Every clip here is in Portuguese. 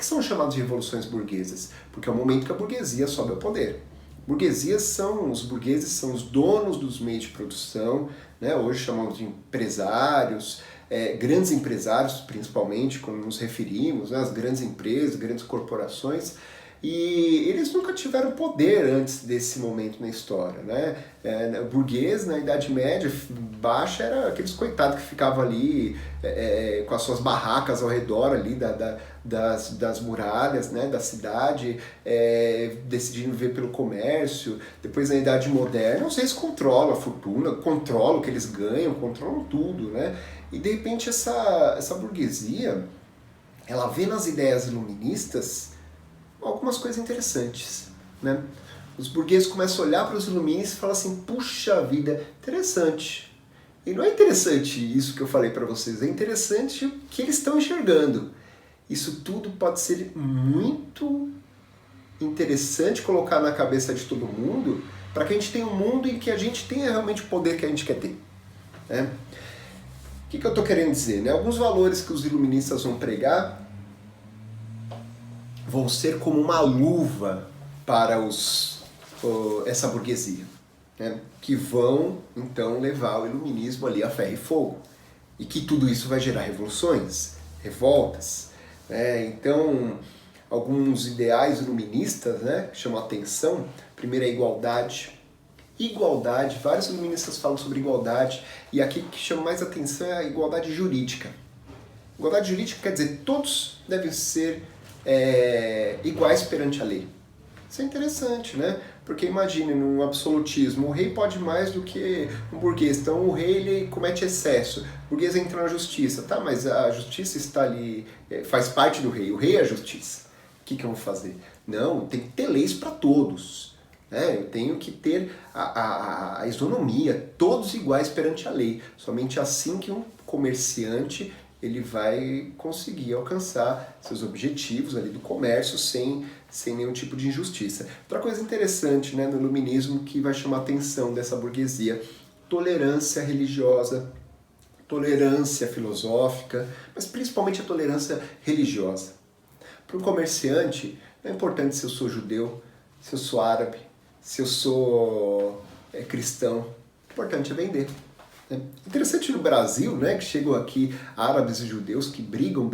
que são chamadas de revoluções burguesas? Porque é o momento que a burguesia sobe ao poder. Os burgueses são os donos dos meios de produção, né? Hoje chamamos de empresários, grandes empresários principalmente, quando nos referimos, né? As grandes empresas, grandes corporações, e eles nunca tiveram poder antes desse momento na história, né? Burguês, na Idade Média Baixa, era aqueles coitados que ficavam ali com as suas barracas ao redor ali das muralhas, né, da cidade, decidindo viver pelo comércio. Depois, na Idade Moderna, vocês controlam a fortuna, controlam o que eles ganham, controlam tudo, né? E, de repente, essa burguesia, ela vê nas ideias iluministas algumas coisas interessantes, né? Os burgueses começam a olhar para os iluministas e falam assim, puxa vida, interessante. E não é interessante isso que eu falei para vocês, é interessante o que eles estão enxergando. Isso tudo pode ser muito interessante colocar na cabeça de todo mundo para que a gente tenha um mundo em que a gente tenha realmente o poder que a gente quer ter, né? O que eu estou querendo dizer, né? Alguns valores que os iluministas vão pregar vão ser como uma luva para essa burguesia, né? Que vão, então, levar o iluminismo ali a ferro e fogo. E que tudo isso vai gerar revoluções, revoltas, né? Então, alguns ideais iluministas, né, chamam a atenção. Primeiro é a igualdade. Igualdade, vários iluministas falam sobre igualdade, e aqui que chama mais atenção é a igualdade jurídica. Igualdade jurídica quer dizer todos devem ser iguais perante a lei. Isso é interessante, né? Porque imagine, num absolutismo, o rei pode mais do que um burguês. Então o rei ele comete excesso. O burguês entra na justiça. Tá, mas a justiça está ali, faz parte do rei. O rei é a justiça. O que eu vou fazer? Não, tem que ter leis para todos. Né? Eu tenho que ter a isonomia, todos iguais perante a lei. Somente assim que um comerciante ele vai conseguir alcançar seus objetivos ali do comércio sem nenhum tipo de injustiça. Outra coisa interessante, né, no iluminismo que vai chamar a atenção dessa burguesia, tolerância religiosa, tolerância filosófica, mas principalmente a tolerância religiosa. Para um comerciante, não é importante se eu sou judeu, se eu sou árabe, se eu sou cristão, o importante é vender. Interessante no Brasil, né, que chegam aqui árabes e judeus que brigam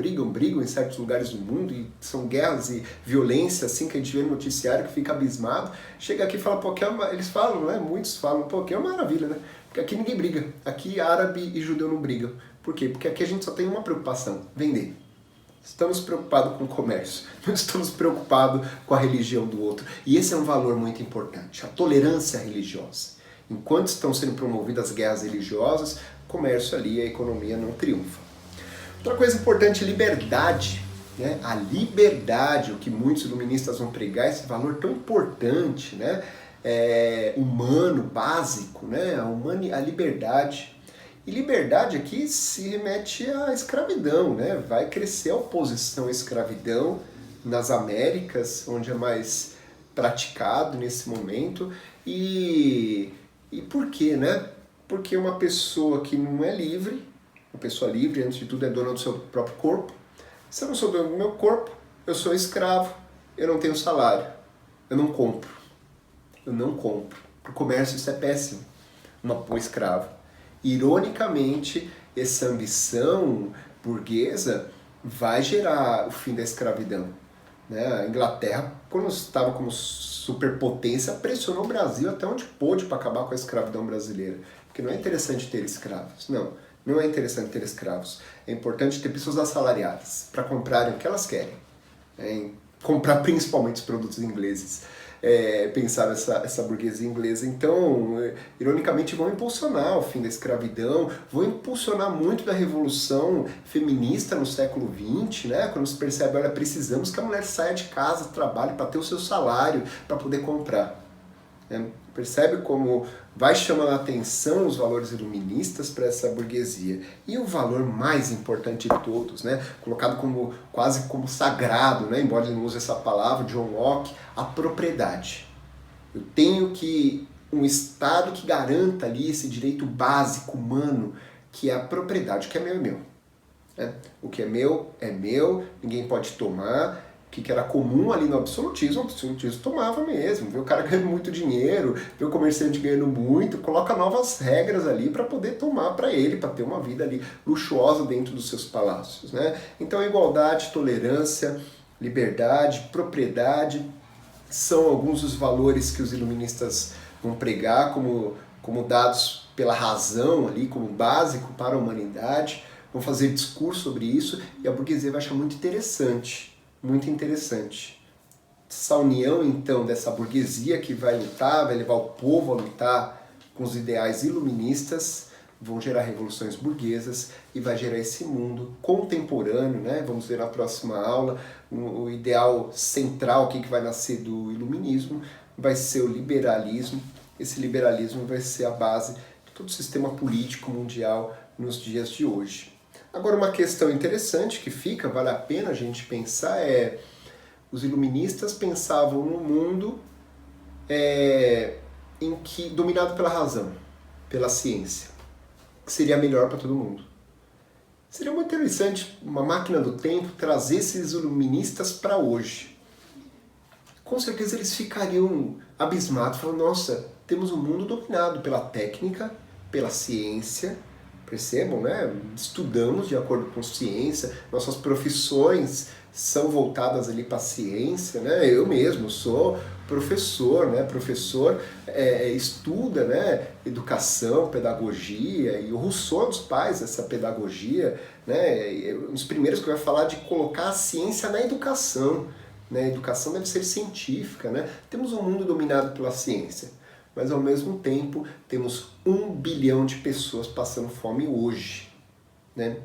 em certos lugares do mundo e são guerras e violência, assim, que a gente vê no noticiário que fica abismado. Chega aqui e fala, pô, eles falam, né, muitos falam, pô, que é uma maravilha, né, porque aqui ninguém briga, aqui árabe e judeu não brigam. Por quê? Porque aqui a gente só tem uma preocupação, vender. Estamos preocupados com o comércio, não estamos preocupados com a religião do outro. E esse é um valor muito importante, a tolerância religiosa. Enquanto estão sendo promovidas guerras religiosas, o comércio ali, a economia não triunfa. Outra coisa importante, liberdade. Né? A liberdade, o que muitos iluministas vão pregar, esse valor tão importante, né? Humano, básico, né? A liberdade. E liberdade aqui se remete à escravidão, né? Vai crescer a oposição à escravidão nas Américas, onde é mais praticado nesse momento. E por quê, né? Porque uma pessoa que não é livre, uma pessoa livre, antes de tudo, é dona do seu próprio corpo. Se eu não sou dono do meu corpo, eu sou escravo, eu não tenho salário, eu não compro. Eu não compro. Para o comércio isso é péssimo, um escravo. Ironicamente, essa ambição burguesa vai gerar o fim da escravidão. Né? A Inglaterra, quando estava como superpotência, pressionou o Brasil até onde pôde para acabar com a escravidão brasileira. Porque não é interessante ter escravos. Não é interessante ter escravos. É importante ter pessoas assalariadas para comprarem o que elas querem. Comprar principalmente os produtos ingleses. Pensar essa burguesia inglesa. Então, ironicamente, vão impulsionar o fim da escravidão, vão impulsionar muito da revolução feminista no século XX, né? Quando se percebe, olha, precisamos que a mulher saia de casa, trabalhe para ter o seu salário, para poder comprar. Percebe como vai chamando a atenção os valores iluministas para essa burguesia. E o valor mais importante de todos, né? Colocado quase como sagrado, né? Embora ele não use essa palavra, John Locke, a propriedade. Eu tenho um Estado que garanta ali esse direito básico humano, que é a propriedade. O que é meu é meu. O que é meu, ninguém pode tomar. O que era comum ali no absolutismo, o absolutismo tomava mesmo. Vê o cara ganhando muito dinheiro, vê o comerciante ganhando muito, coloca novas regras ali para poder tomar para ele, para ter uma vida ali luxuosa dentro dos seus palácios, né? Então, igualdade, tolerância, liberdade, propriedade são alguns dos valores que os iluministas vão pregar como dados pela razão ali, como básico para a humanidade. Vão fazer discurso sobre isso e a burguesia vai achar muito interessante. Muito interessante. Essa união, então, dessa burguesia que vai lutar, vai levar o povo a lutar com os ideais iluministas, vão gerar revoluções burguesas e vai gerar esse mundo contemporâneo, né? Vamos ver na próxima aula, o ideal central, o que vai nascer do iluminismo, vai ser o liberalismo. Esse liberalismo vai ser a base de todo o sistema político mundial nos dias de hoje. Agora, uma questão interessante que fica, vale a pena a gente pensar, os iluministas pensavam num mundo em que, dominado pela razão, pela ciência, que seria melhor para todo mundo. Seria muito interessante uma máquina do tempo trazer esses iluministas para hoje. Com certeza eles ficariam abismados, falando, nossa, temos um mundo dominado pela técnica, pela ciência. Percebam, né? Estudamos de acordo com ciência, nossas profissões são voltadas ali para a ciência, né? Eu mesmo sou professor, né? Professor estuda, né? Educação, pedagogia, e o Rousseau dos pais essa pedagogia, né? Um dos primeiros que vai falar de colocar a ciência na educação, né? A educação deve ser científica, né? Temos um mundo dominado pela ciência, mas ao mesmo tempo temos 1 bilhão de pessoas passando fome hoje, né?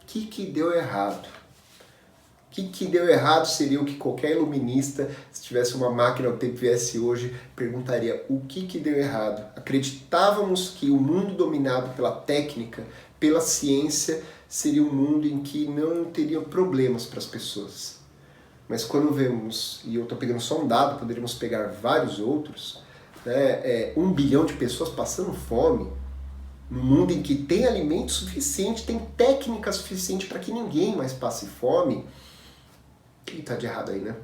O que deu errado? O que deu errado seria o que qualquer iluminista, se tivesse uma máquina do tempo viesse hoje, perguntaria o que deu errado. Acreditávamos que o mundo dominado pela técnica, pela ciência, seria um mundo em que não teria problemas para as pessoas. Mas quando vemos, e eu estou pegando só um dado, poderíamos pegar vários outros, 1 bilhão de pessoas passando fome, num mundo em que tem alimento suficiente, tem técnica suficiente para que ninguém mais passe fome, o que está de errado aí, né?